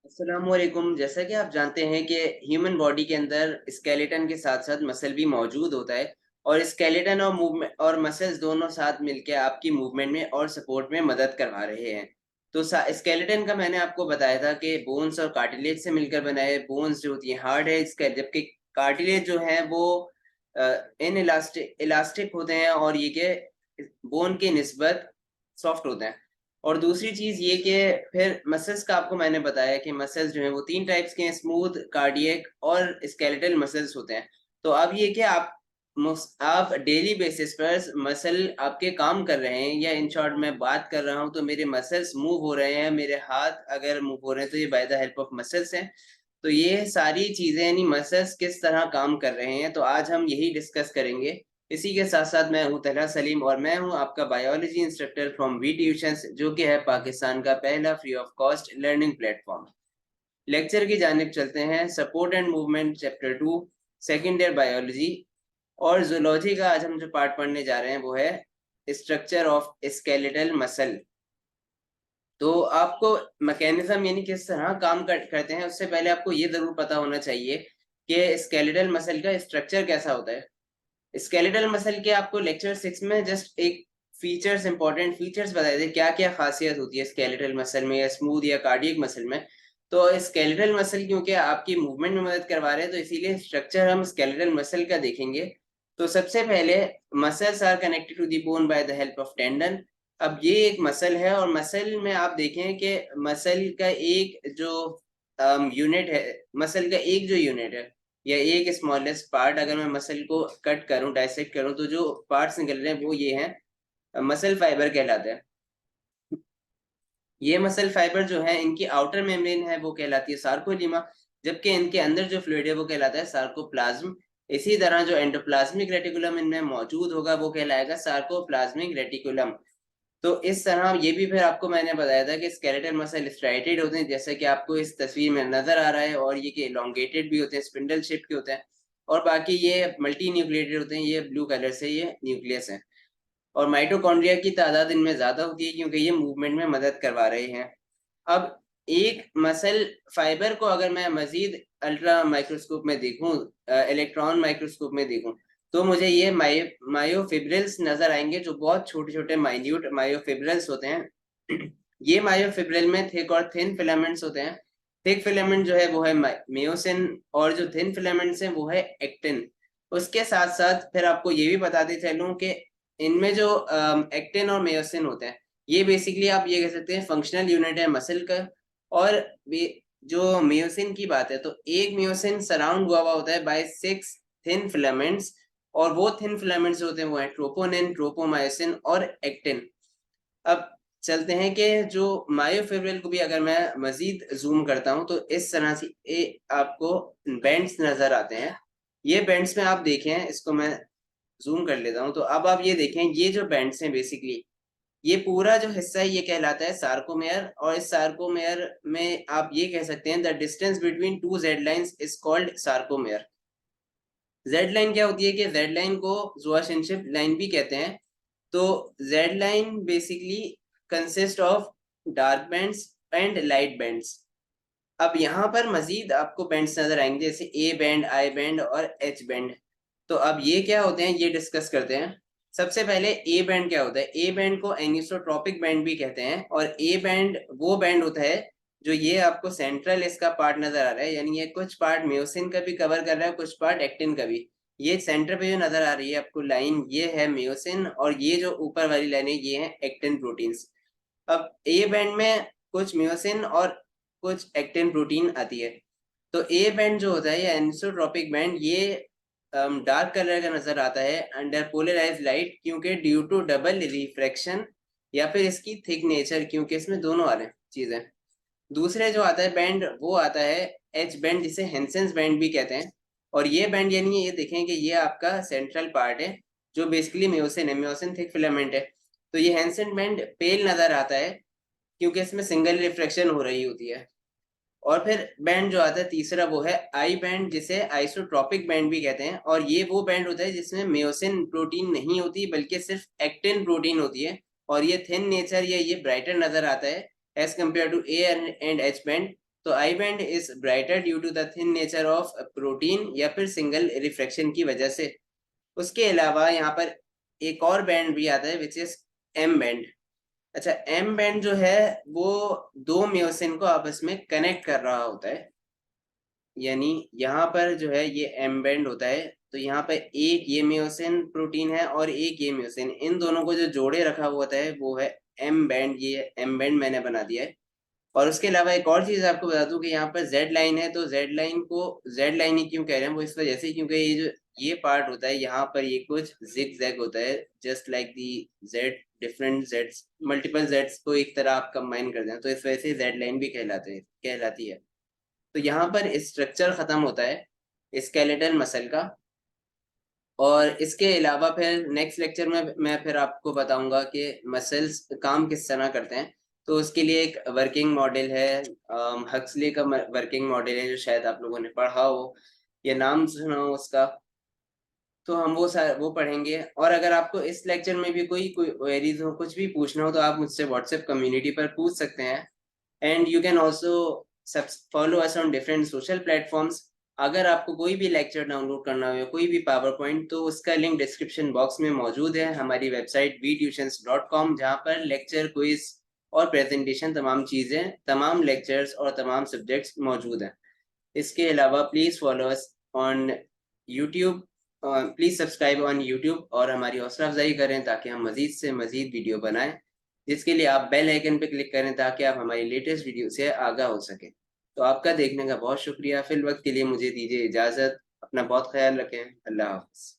अस्सलामुअलैकुम। जैसा कि आप जानते हैं कि ह्यूमन बॉडी के अंदर स्केलेटन के साथ साथ मसल भी मौजूद होता है और स्केलेटन और मूवमेंट और मसल्स दोनों साथ मिलकर आपकी मूवमेंट में और सपोर्ट में मदद करवा रहे हैं। तो स्केलेटन का मैंने आपको बताया था कि बोन्स और कार्टिलेज से मिलकर बना है। बोन्स जो होती है हार्ड है इसका, जबकि कार्टिलेज जो है वो इन इलास्टिक इलास्टिक होते हैं और ये के बोन के निस्बत सॉफ्ट होते हैं। और दूसरी चीज ये कि फिर मसल्स का आपको मैंने बताया कि मसल्स जो हैं वो तीन टाइप्स के हैं, स्मूथ, कार्डियक और स्केलेटल मसल्स होते हैं। तो अब ये कि आप डेली बेसिस पर मसल आपके काम कर रहे हैं, या इन शॉर्ट मैं बात कर रहा हूं तो मेरे मसल्स मूव हो रहे हैं, मेरे हाथ अगर मूव हो रहे हैं तो ये bye the help of muscles हैं। तो ये सारी चीजें यानी मसल्स किस तरह काम कर रहे हैं, तो आज हम यही डिस्कस करेंगे। इसी के साथ साथ मैं हूं तलहा सलीम और मैं हूं आपका biology instructor from we tuitions, जो कि है पाकिस्तान का पहला free of cost learning platform. Lecture की जानिब चलते हैं। Support and movement chapter 2, second year biology. और जूलॉजी का आज हम जो पार्ट पढ़ने जा रहे हैं वो है स्ट्रक्चर ऑफ स्केलेटल मसल। तो आपको मैकेनिज्म यानी किस तरह काम करते हैं, उससे पहले आपको ये जरूर पता होना चाहिए कि स्केलेटल मसल का स्ट्रक्चर कैसा होता है। स्केलेटल मसल के आपको लेक्चर 6 में जस्ट एक फीचर्स, इंपॉर्टेंट फीचर्स बताए थे, क्या क्या खासियत होती है स्केलेटल मसल में या स्मूथ या कार्डियक मसल में। तो स्केलेटल मसल क्योंकि आपकी मूवमेंट में मदद करवा रहे हैं, तो इसीलिए स्ट्रक्चर हम स्केलेटल मसल का देखेंगे। तो सबसे पहले, muscles are connected to the bone by the help of tendon. अब ये एक मसल है और मसल में आप देखें कि मसल का एक जो यूनिट है, मसल का एक जो यूनिट है या एक स्मॉलेस्ट पार्ट, अगर मैं मसल को कट करूं, डायसेक्ट करूं, तो जो पार्ट्स निकल रहे हैं वो ये हैं, मसल फाइबर कहलाते हैं। ये मसल फाइबर जो है, इनकी आउटर मेम्ब्रेन है वो कहलाती है सार्कोलीमा, जबकि इनके अंदर जो फ्लूइड है वो कहलाता है सार्कोप्लाज्म। इसी तरह जो एंडोप्लाज्मिक रेटिकुलम इनमें मौजूद होगा वो कहलाएगा सार्कोप्लाज्मिक रेटिकुलम। तो इस तरह ये भी फिर आपको मैंने बताया था कि स्केलेटल मसल स्ट्राइटेड होते हैं, जैसे कि आपको इस तस्वीर में नजर आ रहा है, और ये कि एलोंगेटेड भी होते हैं, स्पिंडल शेप के होते हैं। और बाकी ये मल्टी न्यूक्लिएटेड होते हैं, ये ब्लू कलर से ये न्यूक्लियस है। और माइटोकॉन्ड्रिया की तादाद इनमें ज्यादा होती है क्योंकि ये मूवमेंट में मदद करवा रहे हैं। अब एक मसल फाइबर को अगर मैं मजीद अल्ट्रा माइक्रोस्कोप में देखूं, इलेक्ट्रॉन माइक्रोस्कोप में देखूं, तो मुझे ये मायोफिब्रिल्स नजर आएंगे, जो बहुत छोटे छोटे माइन्यूट मायोफिब्रिल्स होते हैं। ये मायोफिब्रिल में थिक और थिन फिलामेंट्स होते हैं। थिक फिलामेंट जो है वो है मियोसिन, और जो थिन फिलामेंट्स हैं वो है एक्टिन। उसके साथ साथ फिर आपको ये भी बताते चलूं कि इनमें जो एक्टिन और मियोसिन होते हैं, ये बेसिकली आप ये कह सकते हैं फंक्शनल यूनिट है मसल का। और जो मियोसिन की बात है, तो एक मियोसिन सराउंड हुआ हुआ होता है बाय 6 थिन फिलामेंट्स, और वो थिन फिलामेंट्स होते हैं वो है ट्रोपोनिन, ट्रोपोमायोसिन और एक्टिन। अब चलते हैं कि जो मायोफिब्रिल को भी अगर मैं मजीद जूम करता हूं, तो इस तरह से आपको बैंड्स नजर आते हैं। ये बैंड्स में आप देखें, इसको मैं जूम कर लेता हूं, तो अब आप ये देखें, ये जो बैंड्स हैं बेसिकली, ये पूरा जो हिस्सा है ये कहलाता है सार्कोमेयर। और इस सार्कोमेयर में आप ये कह सकते हैं the distance between two Z lines is called sarcomere. Z line क्या होती है कि जेड लाइन को जोआशिनशिप लाइन भी कहते हैं। तो Z line basically consist of dark bands and light bands. अब यहाँ पर मजीद आपको बैंड्स नजर आएंगे, जैसे ए बैंड, आई बैंड और एच बैंड। तो अब ये क्या होते हैं ये डिस्कस करते हैं। सबसे पहले ए बैंड क्या होता है। ए बैंड को एनिसोट्रॉपिक बैंड भी कहते हैं, और ए बैंड वो बैंड होता है जो ये आपको सेंट्रल इसका पार्ट नजर आ रहा है, यानी ये कुछ पार्ट म्योसिन का भी कवर कर रहा है, कुछ पार्ट एक्टिन का भी। ये सेंटर पे जो नजर आ रही है आपको लाइन, ये है म्योसिन, और ये जो ऊपर वाली लाइन है ये है एक्टिन प्रोटीन्स। अब ए बैंड में कुछ म्योसिन और कुछ एक्टिन प्रोटीन आती है। तो ए बैंड जो होता है, ये एनिसोट्रॉपिक बैंड, ये डार्क कलर का नजर आता है अंडर पोलराइज लाइट, क्योंकि ड्यू टू डबल रिफ्रैक्शन, या फिर इसकी थिक नेचर, क्योंकि इसमें दोनों आ रहे हैं चीजें। दूसरे जो आता है बैंड वो आता है एच बैंड, जिसे हेंसेंस बैंड भी कहते हैं। और ये बैंड यानी ये देखें कि ये आपका सेंट्रल पार्ट है, जो बेसिकली म्योसिन है, म्योसिन थिक फिलामेंट है। तो ये हेंसेंस बैंड पेल नजर आता है क्योंकि इसमें सिंगल रिफ्रैक्शन हो रही होती है। और फिर बैंड जो आता है तीसरा वो है आई बैंड, जिसे आइसोट्रॉपिक बैंड भी कहते हैं। और ये वो बैंड होता है जिसमें मियोसिन प्रोटीन नहीं होती बल्कि सिर्फ एक्टिन प्रोटीन होती है, और ये थिन नेचर या ये ब्राइटर नजर आता है as compare to A and H band. तो I band is brighter due to the thin nature of protein या फिर सिंगल रिफ्रैक्शन की वजह से। उसके अलावा यहाँ पर एक और बैंड भी आता है विच इज एम बैंड। अच्छा, एम बैंड जो है वो दो म्योसिन को आपस में कनेक्ट कर रहा होता है, यानी यहाँ पर जो है ये एम बैंड होता है, तो यहाँ पर एक ये म्योसिन प्रोटीन है और एक ये म्योसिन, इन दोनों को जो जोड़े रखा हुआ होता है वो है एम बैंड। ये एम बैंड मैंने बना दिया है। और उसके अलावा एक और चीज आपको बता दूं कि यहाँ पर जेड लाइन है, तो जेड लाइन को जेड लाइन ही क्यों कह रहे हैं वो इस वजह से क्योंकि ये जो ये पार्ट होता है यहाँ पर ये कुछ जिग जैग होता है, just like the Z, different Jades, multiple Jades को एक तरह आप कंबाइन कर दें, तो इस वजह से जेड लाइन भी कहलाती है। तो यहाँ पर स्ट्रक्चर खत्म होता है स्केलेटल मसल का। और इसके अलावा फिर नेक्स्ट लेक्चर में मैं फिर आपको बताऊंगा कि मसल्स काम किस तरह करते हैं। तो उसके लिए एक वर्किंग मॉडल है, हक्सली का वर्किंग मॉडल है, जो शायद आप लोगों ने पढ़ा हो या नाम सुना हो उसका। तो हम वो पढ़ेंगे। और अगर आपको इस लेक्चर में भी कोई कोई क्वेरीज हो, कुछ भी पूछना हो, तो आप मुझसे व्हाट्सएप कम्युनिटी पर पूछ सकते हैं। And you can also follow us on different social platforms. अगर आपको कोई भी लेक्चर डाउनलोड करना हो या कोई भी पावर पॉइंट, तो उसका लिंक डिस्क्रिप्शन बॉक्स में मौजूद है, हमारी वेबसाइट vtutions.com, जहाँ पर लेक्चर, क्विज और प्रेजेंटेशन, तमाम चीज़ें, तमाम लेक्चर्स और तमाम सब्जेक्ट्स मौजूद हैं। इसके अलावा please follow us on YouTube, please subscribe on YouTube और हमारी हौसला अफजाई करें ताकि हम मज़ीद से मज़ीद वीडियो बनाएं, जिसके लिए आप बेल आइकन पे क्लिक करें ताकि आप हमारी लेटेस्ट वीडियो से आगाह हो सकें। तो आपका देखने का बहुत शुक्रिया। फिल वक्त के लिए मुझे दीजिए इजाज़त। अपना बहुत ख्याल रखें। अल्लाह हाफ़िज़।